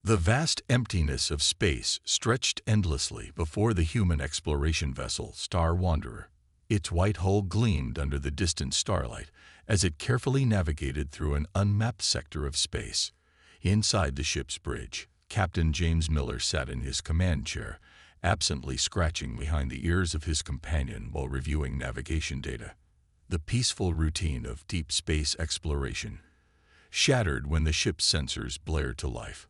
The vast emptiness of space stretched endlessly before the human exploration vessel Star Wanderer. Its white hull gleamed under the distant starlight as it carefully navigated through an unmapped sector of space. Inside the ship's bridge, Captain James Miller sat in his command chair, absently scratching behind the ears of his companion while reviewing navigation data. The peaceful routine of deep space exploration shattered when the ship's sensors blared to life.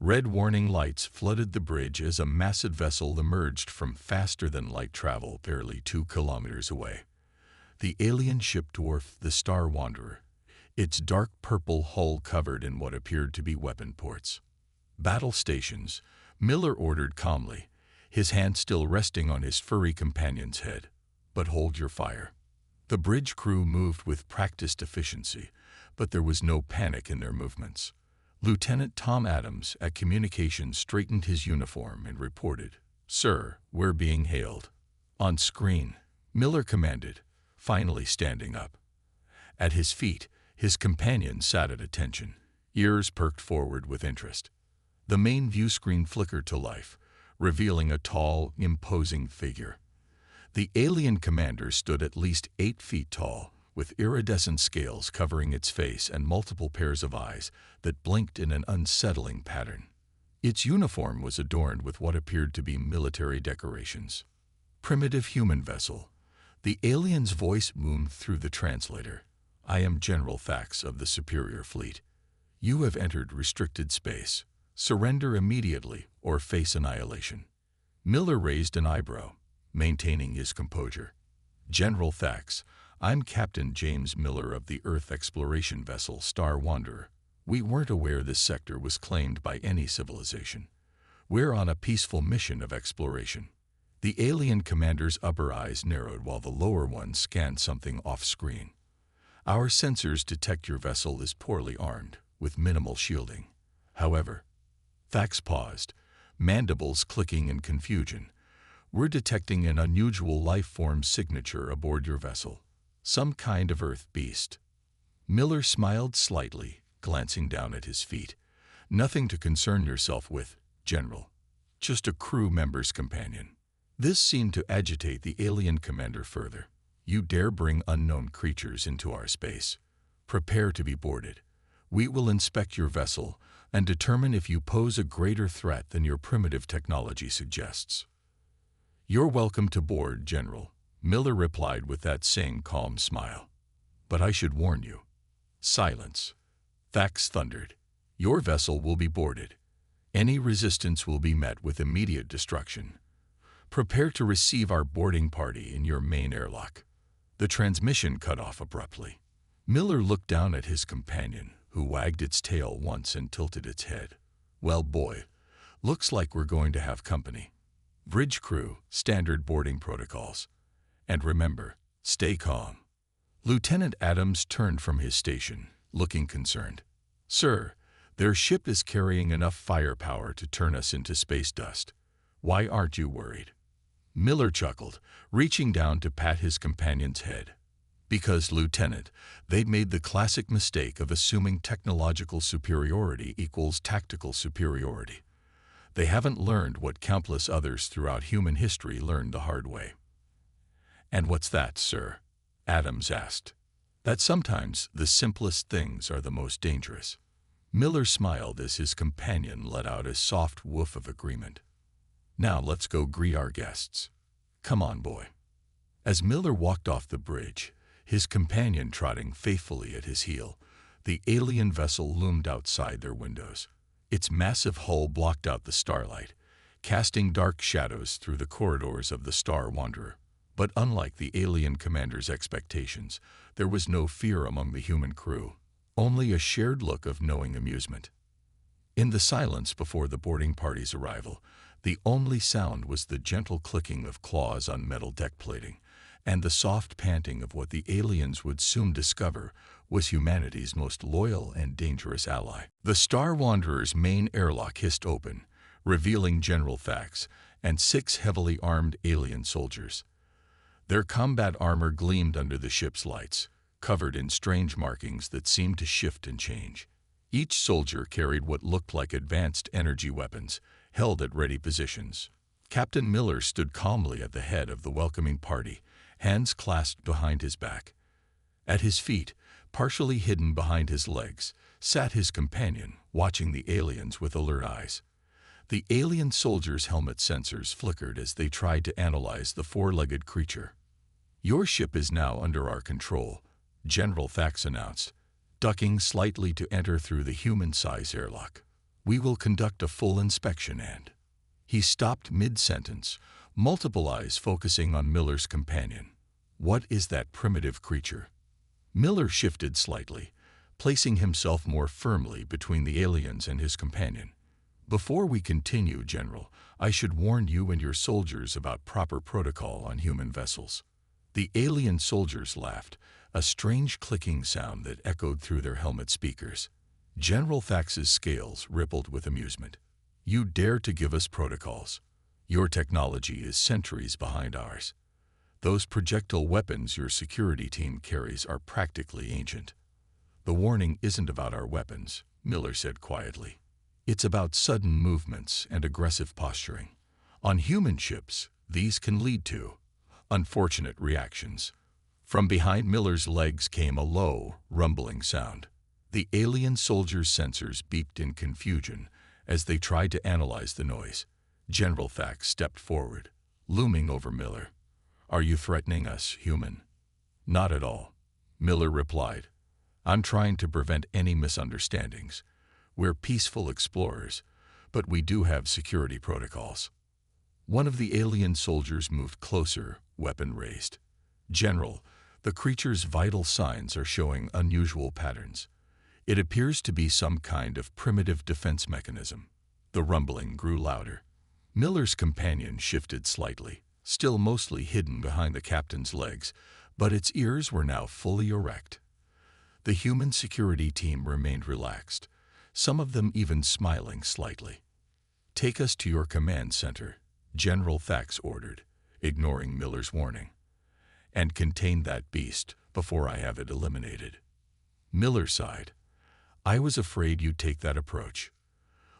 Red warning lights flooded the bridge as a massive vessel emerged from faster-than-light travel barely 2 kilometers away. The alien ship dwarfed the Star Wanderer, its dark purple hull covered in what appeared to be weapon ports. "Battle stations," Miller ordered calmly, his hand still resting on his furry companion's head. "But hold your fire." The bridge crew moved with practiced efficiency, but there was no panic in their movements. Lieutenant Tom Adams at Communications straightened his uniform and reported, "Sir, we're being hailed." "On screen," Miller commanded, finally standing up. At his feet, his companion sat at attention, ears perked forward with interest. The main view screen flickered to life, revealing a tall, imposing figure. The alien commander stood at least 8 feet tall, with iridescent scales covering its face and multiple pairs of eyes that blinked in an unsettling pattern. Its uniform was adorned with what appeared to be military decorations. "Primitive human vessel." The alien's voice boomed through the translator. "I am General Thax of the Superior Fleet. You have entered restricted space. Surrender immediately or face annihilation." Miller raised an eyebrow, maintaining his composure. "General Thax, I'm Captain James Miller of the Earth exploration vessel Star Wanderer. We weren't aware this sector was claimed by any civilization. We're on a peaceful mission of exploration." The alien commander's upper eyes narrowed while the lower one scanned something off-screen. "Our sensors detect your vessel is poorly armed, with minimal shielding. However," Thax paused, mandibles clicking in confusion, "we're detecting an unusual life form signature aboard your vessel. Some kind of Earth beast." Miller smiled slightly, glancing down at his feet. "Nothing to concern yourself with, General. Just a crew member's companion." This seemed to agitate the alien commander further. "You dare bring unknown creatures into our space. Prepare to be boarded. We will inspect your vessel and determine if you pose a greater threat than your primitive technology suggests." "You're welcome to board, General," Miller replied with that same calm smile. "But I should warn you." "Silence," Thax thundered. "Your vessel will be boarded. Any resistance will be met with immediate destruction. Prepare to receive our boarding party in your main airlock." The transmission cut off abruptly. Miller looked down at his companion, who wagged its tail once and tilted its head. "Well, boy, looks like we're going to have company. Bridge crew, standard boarding protocols. And remember, stay calm." Lieutenant Adams turned from his station, looking concerned. "Sir, their ship is carrying enough firepower to turn us into space dust. Why aren't you worried?" Miller chuckled, reaching down to pat his companion's head. "Because, Lieutenant, they'd made the classic mistake of assuming technological superiority equals tactical superiority. They haven't learned what countless others throughout human history learned the hard way." "And what's that, sir?" Adams asked. "That sometimes the simplest things are the most dangerous." Miller smiled as his companion let out a soft woof of agreement. "Now let's go greet our guests. Come on, boy." As Miller walked off the bridge, his companion trotting faithfully at his heel, the alien vessel loomed outside their windows. Its massive hull blocked out the starlight, casting dark shadows through the corridors of the Star Wanderer. But unlike the alien commander's expectations, there was no fear among the human crew, only a shared look of knowing amusement. In the silence before the boarding party's arrival, the only sound was the gentle clicking of claws on metal deck plating, and the soft panting of what the aliens would soon discover was humanity's most loyal and dangerous ally. The Star Wanderer's main airlock hissed open, revealing General Thax and 6 heavily armed alien soldiers. Their combat armor gleamed under the ship's lights, covered in strange markings that seemed to shift and change. Each soldier carried what looked like advanced energy weapons, held at ready positions. Captain Miller stood calmly at the head of the welcoming party, hands clasped behind his back. At his feet, partially hidden behind his legs, sat his companion, watching the aliens with alert eyes. The alien soldiers' helmet sensors flickered as they tried to analyze the four-legged creature. "Your ship is now under our control," General Thax announced, ducking slightly to enter through the human-size airlock. "We will conduct a full inspection and—" He stopped mid-sentence, multiple eyes focusing on Miller's companion. "What is that primitive creature?" Miller shifted slightly, placing himself more firmly between the aliens and his companion. "Before we continue, General, I should warn you and your soldiers about proper protocol on human vessels." The alien soldiers laughed, a strange clicking sound that echoed through their helmet speakers. General Thax's scales rippled with amusement. "You dare to give us protocols? Your technology is centuries behind ours. Those projectile weapons your security team carries are practically ancient." "The warning isn't about our weapons," Miller said quietly. "It's about sudden movements and aggressive posturing. On human ships, these can lead to unfortunate reactions." From behind Miller's legs came a low, rumbling sound. The alien soldiers' sensors beeped in confusion as they tried to analyze the noise. General Thax stepped forward, looming over Miller. "Are you threatening us, human?" "Not at all," Miller replied. "I'm trying to prevent any misunderstandings. We're peaceful explorers, but we do have security protocols." One of the alien soldiers moved closer, weapon raised. "General, the creature's vital signs are showing unusual patterns. It appears to be some kind of primitive defense mechanism." The rumbling grew louder. Miller's companion shifted slightly, still mostly hidden behind the captain's legs, but its ears were now fully erect. The human security team remained relaxed, some of them even smiling slightly. "Take us to your command center," General Thax ordered, ignoring Miller's warning. "And contain that beast before I have it eliminated." Miller sighed. "I was afraid you'd take that approach.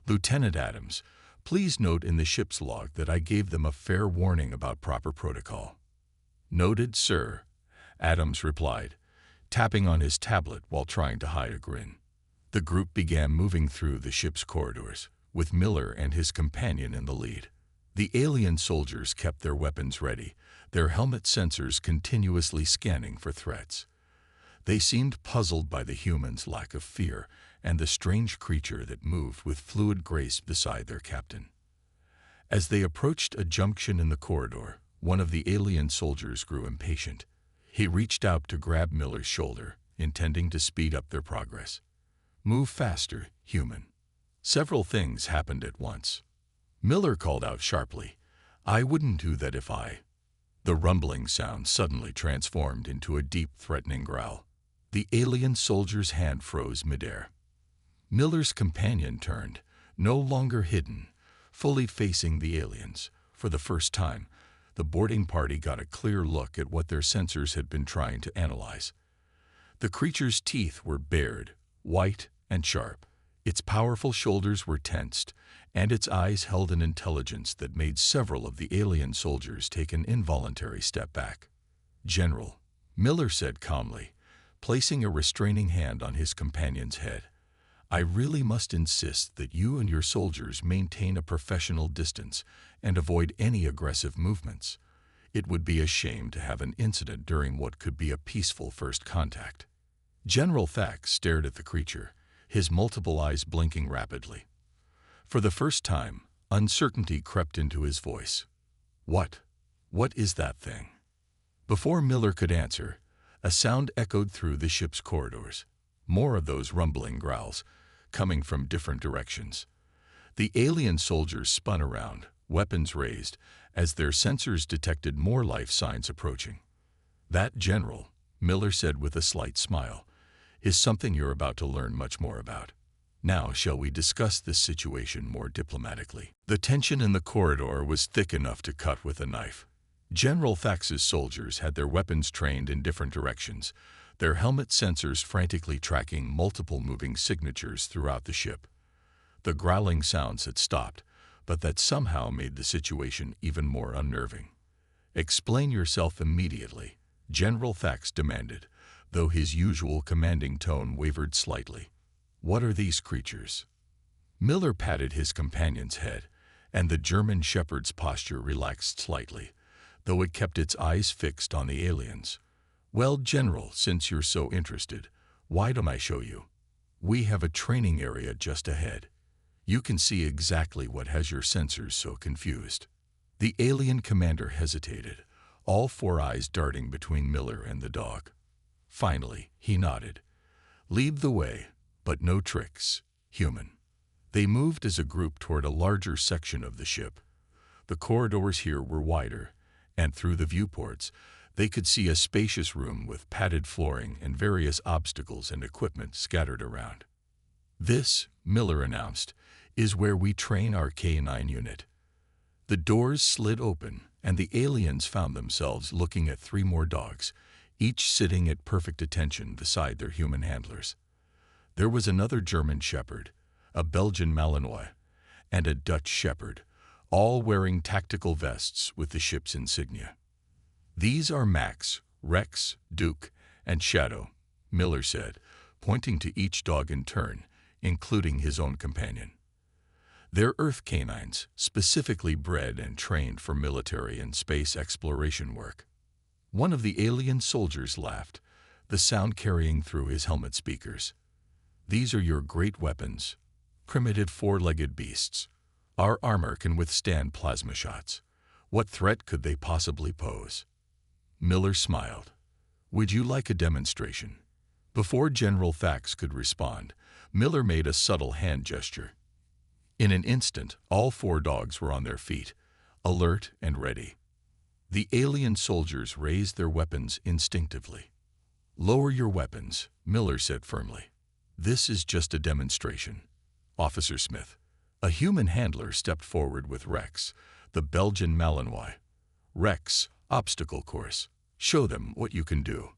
Lieutenant Adams, please note in the ship's log that I gave them a fair warning about proper protocol." "Noted, sir," Adams replied, tapping on his tablet while trying to hide a grin. The group began moving through the ship's corridors, with Miller and his companion in the lead. The alien soldiers kept their weapons ready, their helmet sensors continuously scanning for threats. They seemed puzzled by the humans' lack of fear and the strange creature that moved with fluid grace beside their captain. As they approached a junction in the corridor, one of the alien soldiers grew impatient. He reached out to grab Miller's shoulder, intending to speed up their progress. "Move faster, human." Several things happened at once. Miller called out sharply, "I wouldn't do that if I—" The rumbling sound suddenly transformed into a deep, threatening growl. The alien soldier's hand froze midair. Miller's companion turned, no longer hidden, fully facing the aliens. For the first time, the boarding party got a clear look at what their sensors had been trying to analyze. The creature's teeth were bared, white and sharp. Its powerful shoulders were tensed, and its eyes held an intelligence that made several of the alien soldiers take an involuntary step back. "General," Miller said calmly, placing a restraining hand on his companion's head, "I really must insist that you and your soldiers maintain a professional distance and avoid any aggressive movements. It would be a shame to have an incident during what could be a peaceful first contact." General Thax stared at the creature, his multiple eyes blinking rapidly. For the first time, uncertainty crept into his voice. What is that thing?" Before Miller could answer, a sound echoed through the ship's corridors. More of those rumbling growls, coming from different directions. The alien soldiers spun around, weapons raised, as their sensors detected more life signs approaching. "That, General," Miller said with a slight smile, "is something you're about to learn much more about. Now, shall we discuss this situation more diplomatically?" The tension in the corridor was thick enough to cut with a knife. General Thax's soldiers had their weapons trained in different directions, their helmet sensors frantically tracking multiple moving signatures throughout the ship. The growling sounds had stopped, but that somehow made the situation even more unnerving. "Explain yourself immediately," General Thax demanded, though his usual commanding tone wavered slightly. "What are these creatures?" Miller patted his companion's head, and the German shepherd's posture relaxed slightly, though it kept its eyes fixed on the aliens. "Well, General, since you're so interested, why don't I show you? We have a training area just ahead. You can see exactly what has your sensors so confused." The alien commander hesitated, all four eyes darting between Miller and the dog. Finally, he nodded. "Lead the way, but no tricks, human." They moved as a group toward a larger section of the ship. The corridors here were wider, and through the viewports, they could see a spacious room with padded flooring and various obstacles and equipment scattered around. "This," Miller announced, "is where we train our K9 unit." The doors slid open, and the aliens found themselves looking at three more dogs, each sitting at perfect attention beside their human handlers. There was another German shepherd, a Belgian Malinois, and a Dutch shepherd, all wearing tactical vests with the ship's insignia. "These are Max, Rex, Duke, and Shadow," Miller said, pointing to each dog in turn, including his own companion. "They're Earth canines, specifically bred and trained for military and space exploration work." One of the alien soldiers laughed, the sound carrying through his helmet speakers. "These are your great weapons, primitive four-legged beasts. Our armor can withstand plasma shots. What threat could they possibly pose?" Miller smiled. "Would you like a demonstration?" Before General Thax could respond, Miller made a subtle hand gesture. In an instant, all four dogs were on their feet, alert and ready. The alien soldiers raised their weapons instinctively. "Lower your weapons," Miller said firmly. "This is just a demonstration." Officer Smith, a human handler, stepped forward with Rex, the Belgian Malinois. "Rex, obstacle course. Show them what you can do."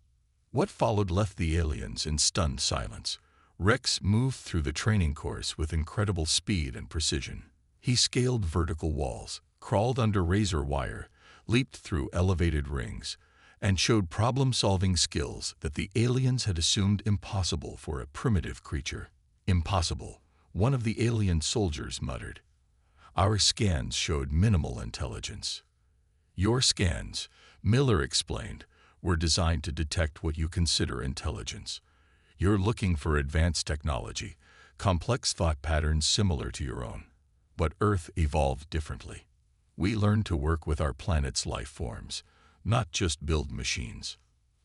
What followed left the aliens in stunned silence. Rex moved through the training course with incredible speed and precision. He scaled vertical walls, crawled under razor wire, leaped through elevated rings, and showed problem-solving skills that the aliens had assumed impossible for a primitive creature. "Impossible," one of the alien soldiers muttered. "Our scans showed minimal intelligence." "Your scans," Miller explained, "were designed to detect what you consider intelligence. You're looking for advanced technology, complex thought patterns similar to your own. But Earth evolved differently. We learned to work with our planet's life forms, not just build machines."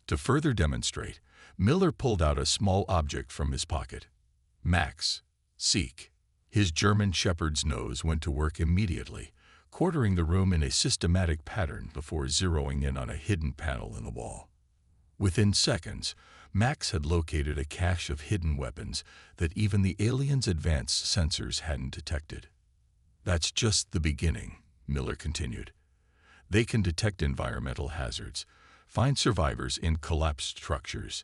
To further demonstrate, Miller pulled out a small object from his pocket. "Max, seek." His German shepherd's nose went to work immediately, quartering the room in a systematic pattern before zeroing in on a hidden panel in the wall. Within seconds, Max had located a cache of hidden weapons that even the aliens' advanced sensors hadn't detected. "That's just the beginning," Miller continued. "They can detect environmental hazards, find survivors in collapsed structures,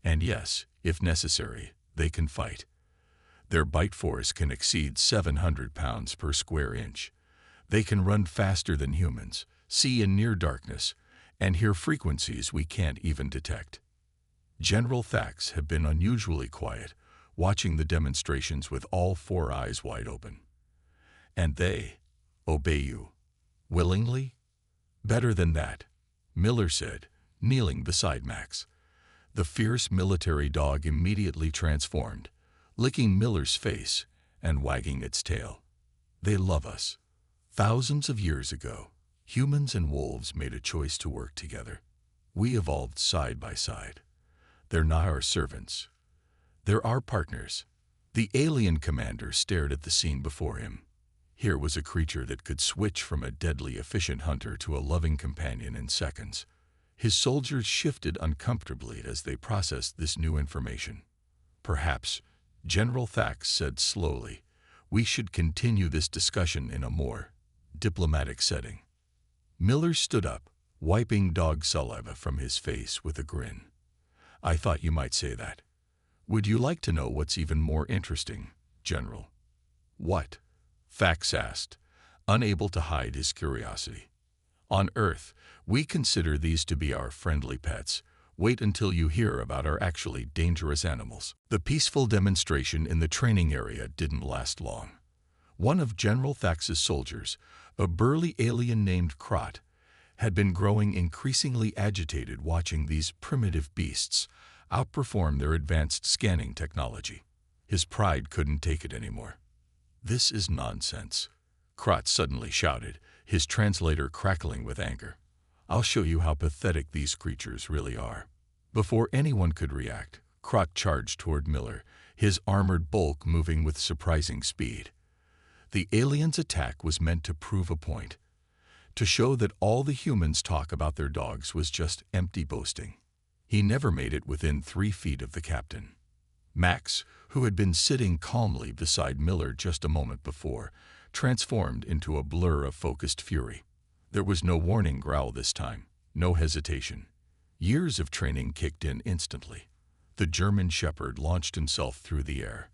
and yes, if necessary, they can fight. Their bite force can exceed 700 pounds per square inch. They can run faster than humans, see in near darkness, and hear frequencies we can't even detect." General Thax had been unusually quiet, watching the demonstrations with all four eyes wide open. "And they obey you willingly?" "Better than that," Miller said, kneeling beside Max. The fierce military dog immediately transformed, licking Miller's face and wagging its tail. "They love us. Thousands of years ago, humans and wolves made a choice to work together. We evolved side by side. They're not our servants. They're our partners." The alien commander stared at the scene before him. Here was a creature that could switch from a deadly efficient hunter to a loving companion in seconds. His soldiers shifted uncomfortably as they processed this new information. "Perhaps," General Thax said slowly, "we should continue this discussion in a more diplomatic setting." Miller stood up, wiping dog saliva from his face with a grin. I thought you might say that. Would you like to know what's even more interesting, General? What? Thax asked, unable to hide his curiosity. On Earth, we consider these to be our friendly pets. Wait until you hear about our actually dangerous animals. The peaceful demonstration in the training area didn't last long. One of General Thax's soldiers, a burly alien named Krot, had been growing increasingly agitated watching these primitive beasts outperform their advanced scanning technology. His pride couldn't take it anymore. "This is nonsense," Krot suddenly shouted, his translator crackling with anger. "I'll show you how pathetic these creatures really are." Before anyone could react, Krot charged toward Miller, his armored bulk moving with surprising speed. The alien's attack was meant to prove a point, to show that all the humans' talk about their dogs was just empty boasting. He never made it within 3 feet of the captain. Max, who had been sitting calmly beside Miller just a moment before, transformed into a blur of focused fury. There was no warning growl this time, no hesitation. Years of training kicked in instantly. The German Shepherd launched himself through the air,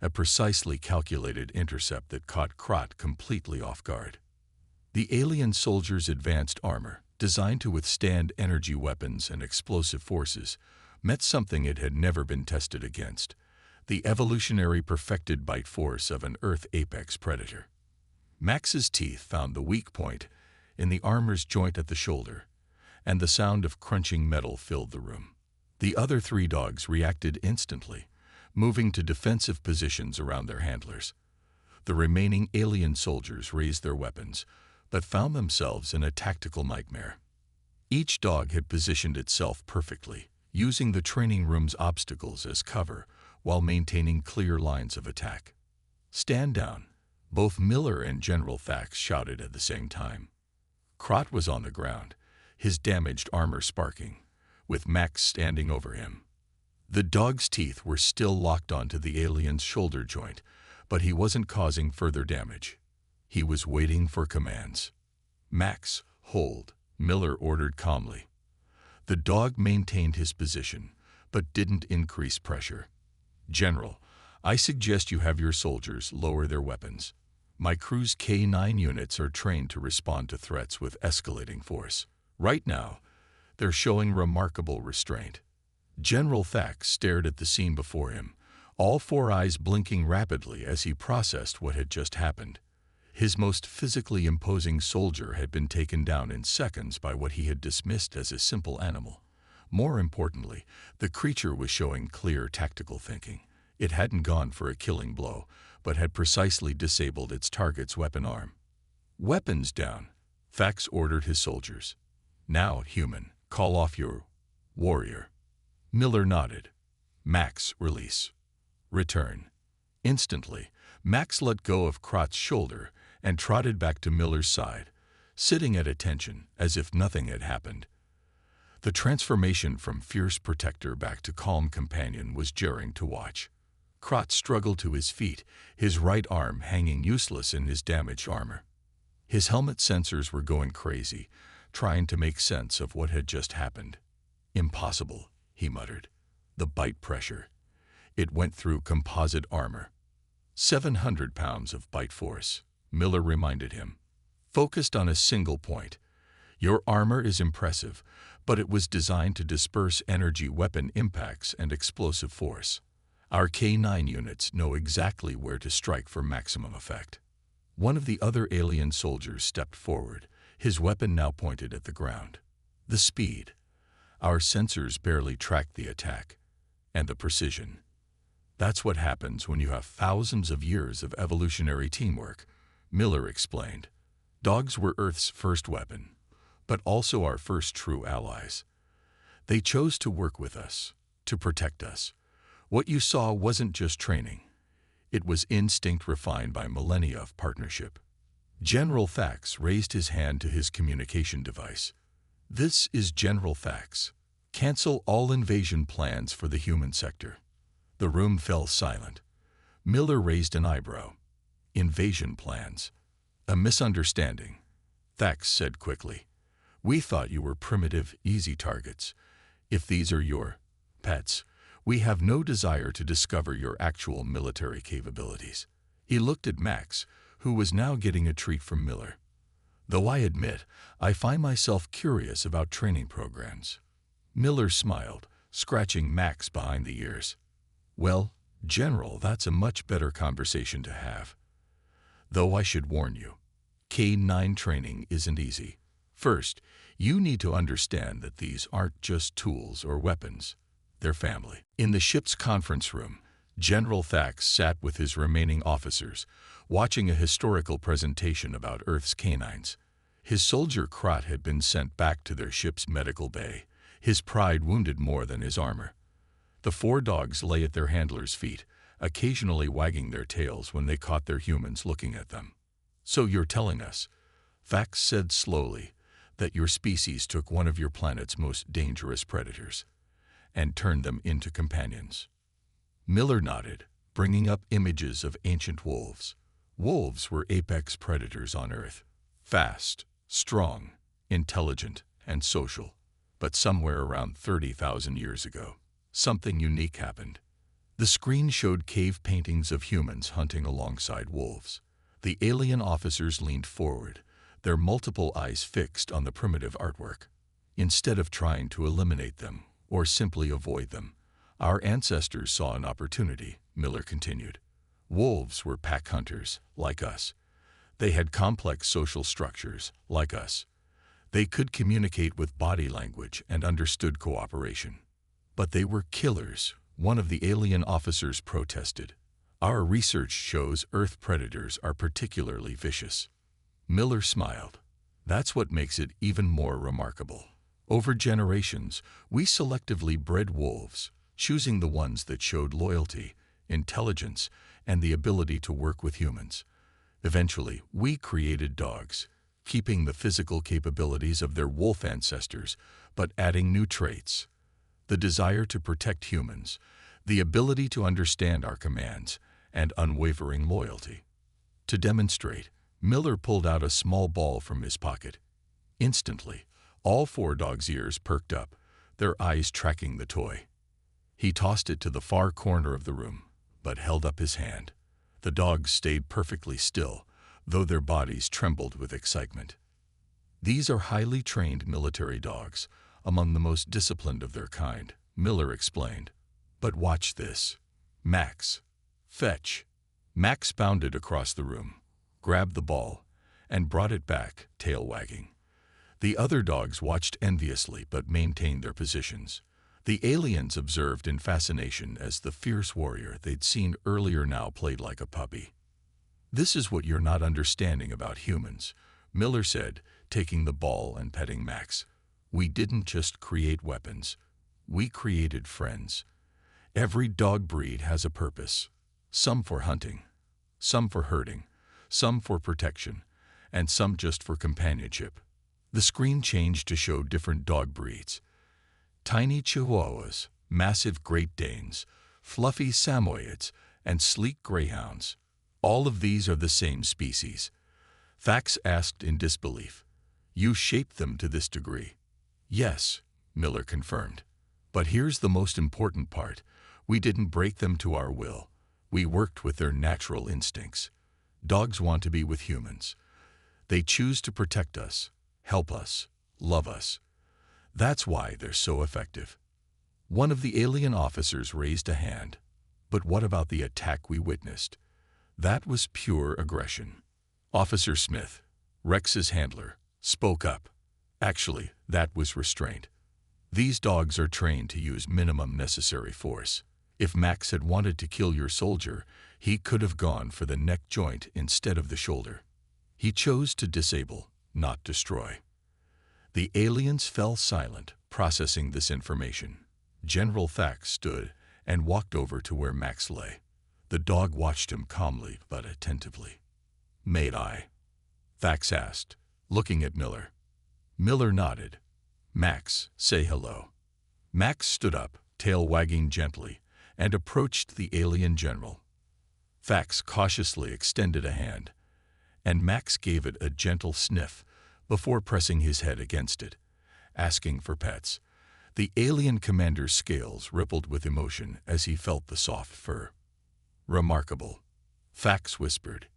a precisely calculated intercept that caught Krot completely off guard. The alien soldier's advanced armor, designed to withstand energy weapons and explosive forces, met something it had never been tested against: the evolutionary perfected bite force of an Earth apex predator. Max's teeth found the weak point in the armor's joint at the shoulder, and the sound of crunching metal filled the room. The other 3 dogs reacted instantly, moving to defensive positions around their handlers. The remaining alien soldiers raised their weapons, but found themselves in a tactical nightmare. Each dog had positioned itself perfectly, using the training room's obstacles as cover while maintaining clear lines of attack. "Stand down," both Miller and General Thax shouted at the same time. Krot was on the ground, his damaged armor sparking, with Max standing over him. The dog's teeth were still locked onto the alien's shoulder joint, but he wasn't causing further damage. He was waiting for commands. "Max, hold," Miller ordered calmly. The dog maintained his position, but didn't increase pressure. "General, I suggest you have your soldiers lower their weapons. My crew's K9 units are trained to respond to threats with escalating force. Right now, they're showing remarkable restraint." General Thax stared at the scene before him, all 4 eyes blinking rapidly as he processed what had just happened. His most physically imposing soldier had been taken down in seconds by what he had dismissed as a simple animal. More importantly, the creature was showing clear tactical thinking. It hadn't gone for a killing blow, but had precisely disabled its target's weapon arm. "Weapons down," Thax ordered his soldiers. "Now, human, call off your warrior." Miller nodded. "Max, release. Return." Instantly, Max let go of Krot's shoulder and trotted back to Miller's side, sitting at attention as if nothing had happened. The transformation from fierce protector back to calm companion was jarring to watch. Krot struggled to his feet, his right arm hanging useless in his damaged armor. His helmet sensors were going crazy, trying to make sense of what had just happened. "Impossible," he muttered. "The bite pressure. It went through composite armor." 700 pounds of bite force, Miller reminded him, focused on a single point. "Your armor is impressive, but it was designed to disperse energy weapon impacts and explosive force. Our K9 units know exactly where to strike for maximum effect." One of the other alien soldiers stepped forward, his weapon now pointed at the ground. "The speed. Our sensors barely tracked the attack. And the precision. That's what happens when you have thousands of years of evolutionary teamwork," Miller explained. "Dogs were Earth's first weapon, but also our first true allies. They chose to work with us, to protect us. What you saw wasn't just training. It was instinct refined by millennia of partnership." General Thax raised his hand to his communication device. "This is General Thax. Cancel all invasion plans for the human sector." The room fell silent. Miller raised an eyebrow. "Invasion plans? A misunderstanding," Thax said quickly. "We thought you were primitive, easy targets. If these are your pets. We have no desire to discover your actual military capabilities." He looked at Max, who was now getting a treat from Miller. "Though I admit, I find myself curious about training programs." Miller smiled, scratching Max behind the ears. "Well, General, that's a much better conversation to have. Though I should warn you, K-9 training isn't easy. First, you need to understand that these aren't just tools or weapons. They're family." In the ship's conference room, General Thax sat with his remaining officers, watching a historical presentation about Earth's canines. His soldier Krat had been sent back to their ship's medical bay, his pride wounded more than his armor. The 4 dogs lay at their handlers' feet, occasionally wagging their tails when they caught their humans looking at them. "So you're telling us," Thax said slowly, "that your species took one of your planet's most dangerous predators and turned them into companions?" Miller nodded, bringing up images of ancient wolves. Wolves were apex predators on Earth. Fast, strong, intelligent, and social. But somewhere around 30,000 years ago, something unique happened. The screen showed cave paintings of humans hunting alongside wolves. The alien officers leaned forward, their multiple eyes fixed on the primitive artwork. "Instead of trying to eliminate them, or simply avoid them, our ancestors saw an opportunity," Miller continued. "Wolves were pack hunters, like us. They had complex social structures, like us. They could communicate with body language and understood cooperation. But they were killers," one of the alien officers protested. "Our research shows Earth predators are particularly vicious." Miller smiled. "That's what makes it even more remarkable. Over generations, we selectively bred wolves, choosing the ones that showed loyalty, intelligence, and the ability to work with humans. Eventually, we created dogs, keeping the physical capabilities of their wolf ancestors, but adding new traits: the desire to protect humans, the ability to understand our commands, and unwavering loyalty." To demonstrate, Miller pulled out a small ball from his pocket. Instantly, all 4 dogs' ears perked up, their eyes tracking the toy. He tossed it to the far corner of the room, but held up his hand. The dogs stayed perfectly still, though their bodies trembled with excitement. "These are highly trained military dogs, among the most disciplined of their kind," Miller explained. "But watch this. Max, fetch." Max bounded across the room, grabbed the ball, and brought it back, tail wagging. The other dogs watched enviously but maintained their positions. The aliens observed in fascination as the fierce warrior they'd seen earlier now played like a puppy. "This is what you're not understanding about humans," Miller said, taking the ball and petting Max. "We didn't just create weapons. We created friends. Every dog breed has a purpose. Some for hunting, some for herding, some for protection, and some just for companionship." The screen changed to show different dog breeds. Tiny Chihuahuas, massive Great Danes, fluffy Samoyeds, and sleek Greyhounds. "All of these are the same species?" Thax asked in disbelief. "You shaped them to this degree?" "Yes," Miller confirmed. "But here's the most important part. We didn't break them to our will. We worked with their natural instincts. Dogs want to be with humans. They choose to protect us, help us, love us. That's why they're so effective." One of the alien officers raised a hand. "But what about the attack we witnessed? That was pure aggression." Officer Smith, Rex's handler, spoke up. "Actually, that was restraint. These dogs are trained to use minimum necessary force. If Max had wanted to kill your soldier, he could have gone for the neck joint instead of the shoulder. He chose to disable, not destroy." The aliens fell silent, processing this information. General Thax stood and walked over to where Max lay. The dog watched him calmly but attentively. "May I?" Thax asked, looking at Miller. Miller nodded. "Max, say hello." Max stood up, tail wagging gently, and approached the alien general. Thax cautiously extended a hand, and Max gave it a gentle sniff before pressing his head against it, asking for pets. The alien commander's scales rippled with emotion as he felt the soft fur. Remarkable, Fax whispered.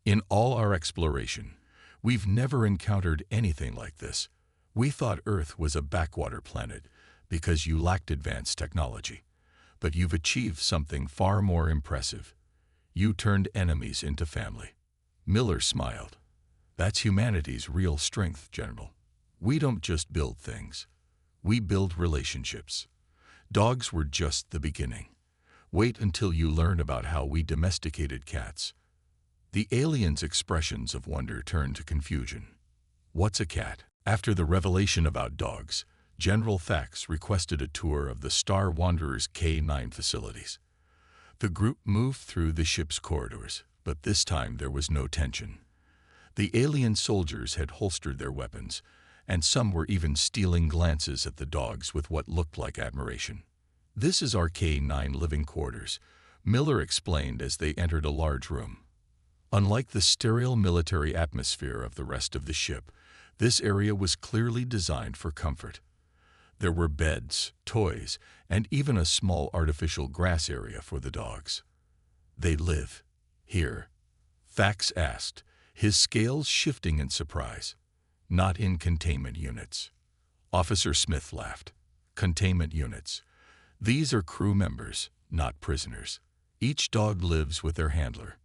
In all our exploration, we've never encountered anything like this. We thought Earth was a backwater planet because you lacked advanced technology. But you've achieved something far more impressive. You turned enemies into family. Miller smiled. That's humanity's real strength, General. We don't just build things. We build relationships. Dogs were just the beginning. Wait until you learn about how we domesticated cats. The alien's expressions of wonder turned to confusion. What's a cat? After the revelation about dogs, General Thax requested a tour of the Star Wanderer's K-9 facilities. The group moved through the ship's corridors, but this time there was no tension. The alien soldiers had holstered their weapons, and some were even stealing glances at the dogs with what looked like admiration. This is our K-9 living quarters, Miller explained as they entered a large room. Unlike the sterile military atmosphere of the rest of the ship, this area was clearly designed for comfort. There were beds, toys, and even a small artificial grass area for the dogs. They live here? Thax asked, his scales shifting in surprise. Not in containment units. Officer Smith laughed. Containment units. These are crew members, not prisoners. Each dog lives with their handler,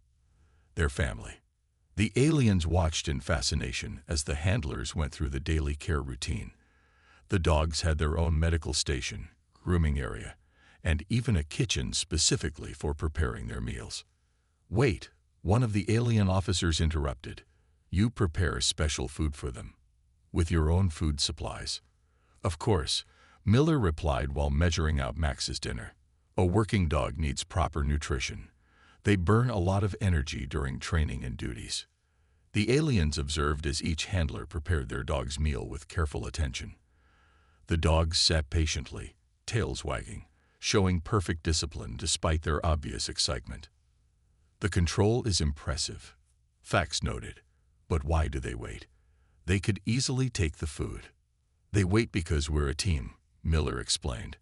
their family. The aliens watched in fascination as the handlers went through the daily care routine. The dogs had their own medical station, grooming area, and even a kitchen specifically for preparing their meals. Wait, one of the alien officers interrupted. You prepare special food for them, with your own food supplies. Of course, Miller replied while measuring out Max's dinner. A working dog needs proper nutrition. They burn a lot of energy during training and duties. The aliens observed as each handler prepared their dog's meal with careful attention. The dogs sat patiently, tails wagging, showing perfect discipline despite their obvious excitement. The control is impressive, Thax noted. But why do they wait? They could easily take the food. They wait because we're a team, Miller explained.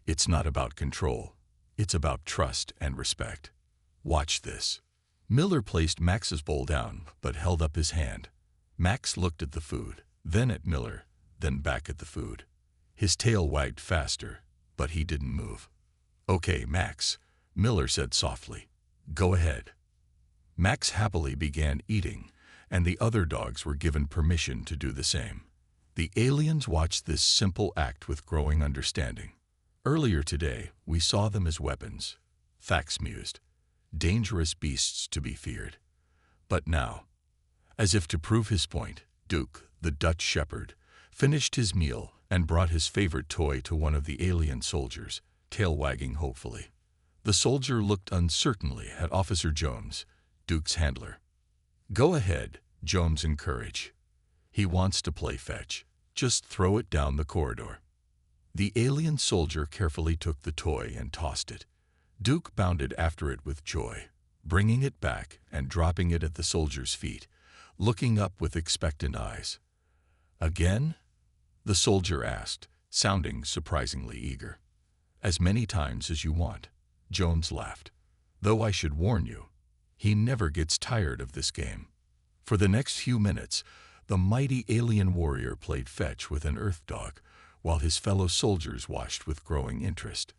It's not about control. It's about trust and respect. Watch this. Miller placed Max's bowl down, but held up his hand. Max looked at the food, then at Miller, then back at the food. His tail wagged faster, but he didn't move. Okay, Max, Miller said softly. Go ahead. Max happily began eating, and the other dogs were given permission to do the same. The aliens watched this simple act with growing understanding. Earlier today, we saw them as weapons, Thax mused. Dangerous beasts to be feared. But now, as if to prove his point, Duke, the Dutch shepherd, finished his meal and brought his favorite toy to one of the alien soldiers, tail wagging hopefully. The soldier looked uncertainly at Officer Jones, Duke's handler. Go ahead, Jones encouraged. He wants to play fetch. Just throw it down the corridor. The alien soldier carefully took the toy and tossed it. Duke bounded after it with joy, bringing it back and dropping it at the soldier's feet, looking up with expectant eyes. Again? The soldier asked, sounding surprisingly eager. As many times as you want, Jones laughed. Though I should warn you, he never gets tired of this game. For the next few minutes, the mighty alien warrior played fetch with an earth dog, while his fellow soldiers watched with growing interest.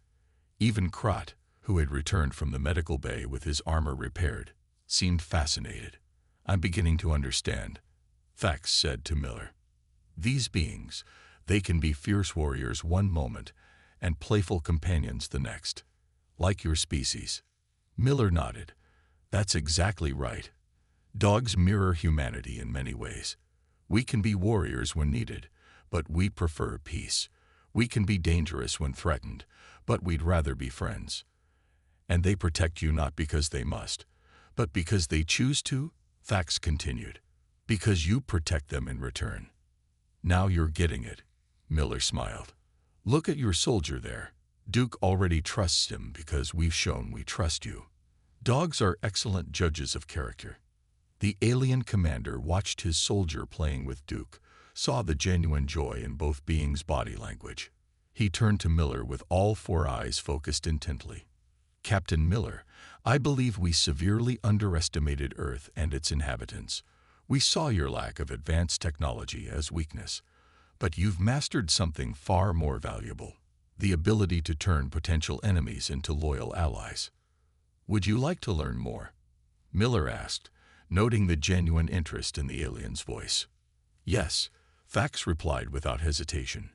Even Krat, who had returned from the medical bay with his armor repaired, seemed fascinated. I'm beginning to understand, Thax said to Miller. These beings, they can be fierce warriors one moment and playful companions the next, like your species. Miller nodded. That's exactly right. Dogs mirror humanity in many ways. We can be warriors when needed, but we prefer peace. We can be dangerous when threatened, but we'd rather be friends. And they protect you not because they must, but because they choose to, Thax continued. Because you protect them in return. Now you're getting it, Miller smiled. Look at your soldier there. Duke already trusts him because we've shown we trust you. Dogs are excellent judges of character. The alien commander watched his soldier playing with Duke, saw the genuine joy in both beings' body language. He turned to Miller with all four eyes focused intently. Captain Miller, I believe we severely underestimated Earth and its inhabitants. We saw your lack of advanced technology as weakness. But you've mastered something far more valuable, the ability to turn potential enemies into loyal allies. Would you like to learn more? Miller asked, noting the genuine interest in the alien's voice. Yes, Fax replied without hesitation.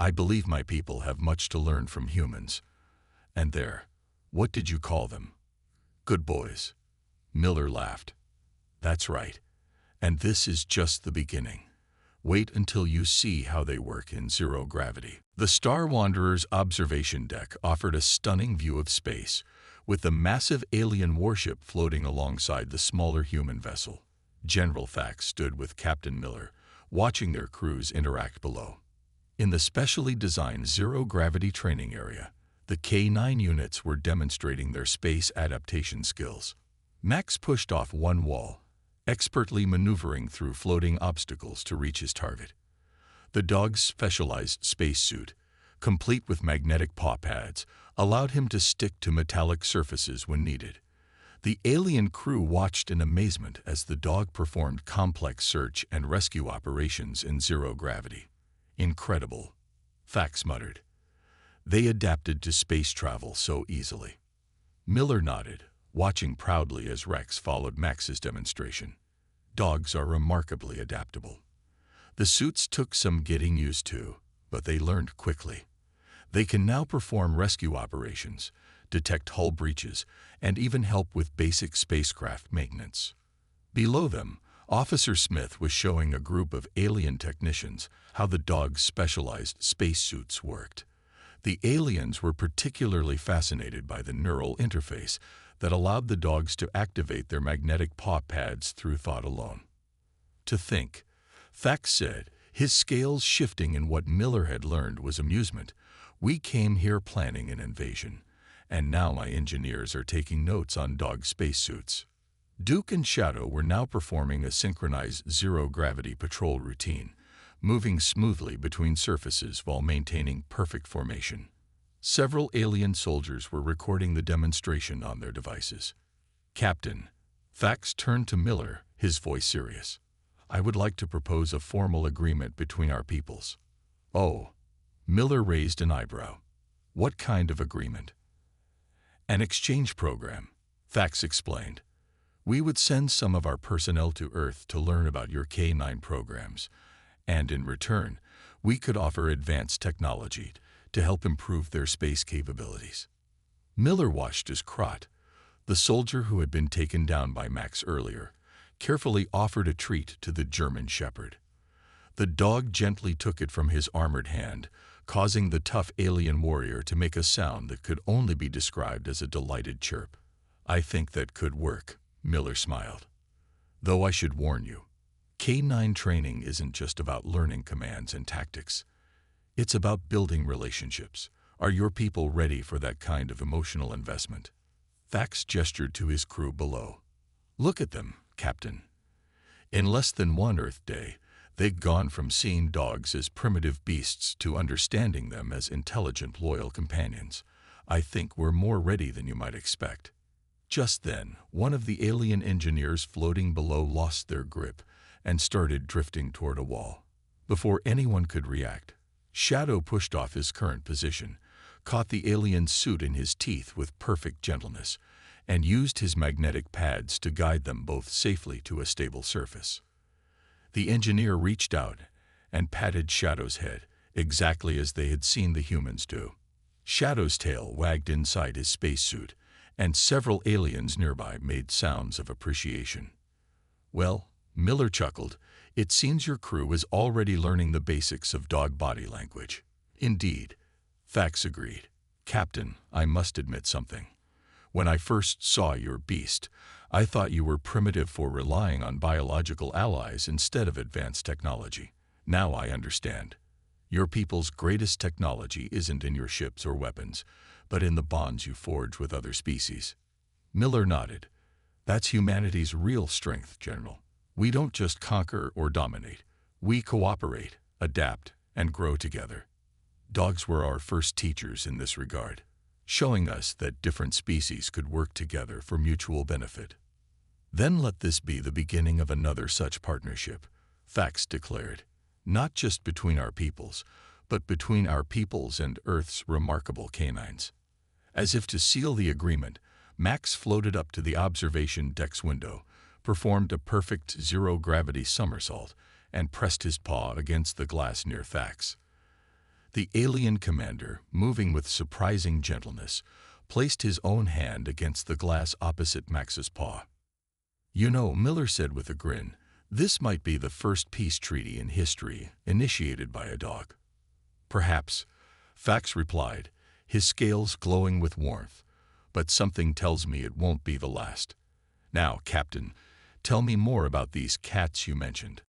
I believe my people have much to learn from humans. And there, what did you call them? Good boys. Miller laughed. That's right. And this is just the beginning. Wait until you see how they work in zero gravity. The Star Wanderer's observation deck offered a stunning view of space, with the massive alien warship floating alongside the smaller human vessel. General Fax stood with Captain Miller, watching their crews interact below. In the specially designed zero-gravity training area, the K-9 units were demonstrating their space adaptation skills. Max pushed off one wall, expertly maneuvering through floating obstacles to reach his target. The dog's specialized spacesuit, complete with magnetic paw pads, allowed him to stick to metallic surfaces when needed. The alien crew watched in amazement as the dog performed complex search and rescue operations in zero gravity. Incredible, Fax muttered. They adapted to space travel so easily. Miller nodded, watching proudly as Rex followed Max's demonstration. Dogs are remarkably adaptable. The suits took some getting used to, but they learned quickly. They can now perform rescue operations, detect hull breaches, and even help with basic spacecraft maintenance. Below them, Officer Smith was showing a group of alien technicians how the dog's specialized spacesuits worked. The aliens were particularly fascinated by the neural interface that allowed the dogs to activate their magnetic paw pads through thought alone. To think, Fax said, his scales shifting in what Miller had learned was amusement. We came here planning an invasion, and now my engineers are taking notes on dog spacesuits. Duke and Shadow were now performing a synchronized zero-gravity patrol routine, moving smoothly between surfaces while maintaining perfect formation. Several alien soldiers were recording the demonstration on their devices. Captain, Fax turned to Miller, his voice serious. I would like to propose a formal agreement between our peoples. Oh, Miller raised an eyebrow. What kind of agreement? An exchange program, Fax explained. We would send some of our personnel to Earth to learn about your K-9 programs, and in return, we could offer advanced technology to help improve their space capabilities. Miller washed his crotch. The soldier who had been taken down by Max earlier carefully offered a treat to the German shepherd. The dog gently took it from his armored hand, causing the tough alien warrior to make a sound that could only be described as a delighted chirp. I think that could work, Miller smiled. Though I should warn you, K-9 training isn't just about learning commands and tactics. It's about building relationships. Are your people ready for that kind of emotional investment? Fax gestured to his crew below. Look at them, Captain. In less than one Earth day, they've gone from seeing dogs as primitive beasts to understanding them as intelligent, loyal companions. I think we're more ready than you might expect. Just then, one of the alien engineers floating below lost their grip and started drifting toward a wall. Before anyone could react, Shadow pushed off his current position, caught the alien's suit in his teeth with perfect gentleness, and used his magnetic pads to guide them both safely to a stable surface. The engineer reached out and patted Shadow's head, exactly as they had seen the humans do. Shadow's tail wagged inside his spacesuit, and several aliens nearby made sounds of appreciation. Well, Miller chuckled, it seems your crew is already learning the basics of dog body language. Indeed, Fax agreed. Captain, I must admit something. When I first saw your beast, I thought you were primitive for relying on biological allies instead of advanced technology. Now I understand. Your people's greatest technology isn't in your ships or weapons, but in the bonds you forge with other species. Miller nodded. That's humanity's real strength, General. We don't just conquer or dominate. We cooperate, adapt, and grow together. Dogs were our first teachers in this regard, showing us that different species could work together for mutual benefit. Then let this be the beginning of another such partnership, Fax declared, not just between our peoples, but between our peoples and Earth's remarkable canines. As if to seal the agreement, Max floated up to the observation deck's window, performed a perfect zero-gravity somersault, and pressed his paw against the glass near Fax. The alien commander, moving with surprising gentleness, placed his own hand against the glass opposite Max's paw. "You know," Miller said with a grin, "this might be the first peace treaty in history initiated by a dog." "Perhaps," Fax replied, his scales glowing with warmth, "but something tells me it won't be the last. Now, Captain, tell me more about these cats you mentioned."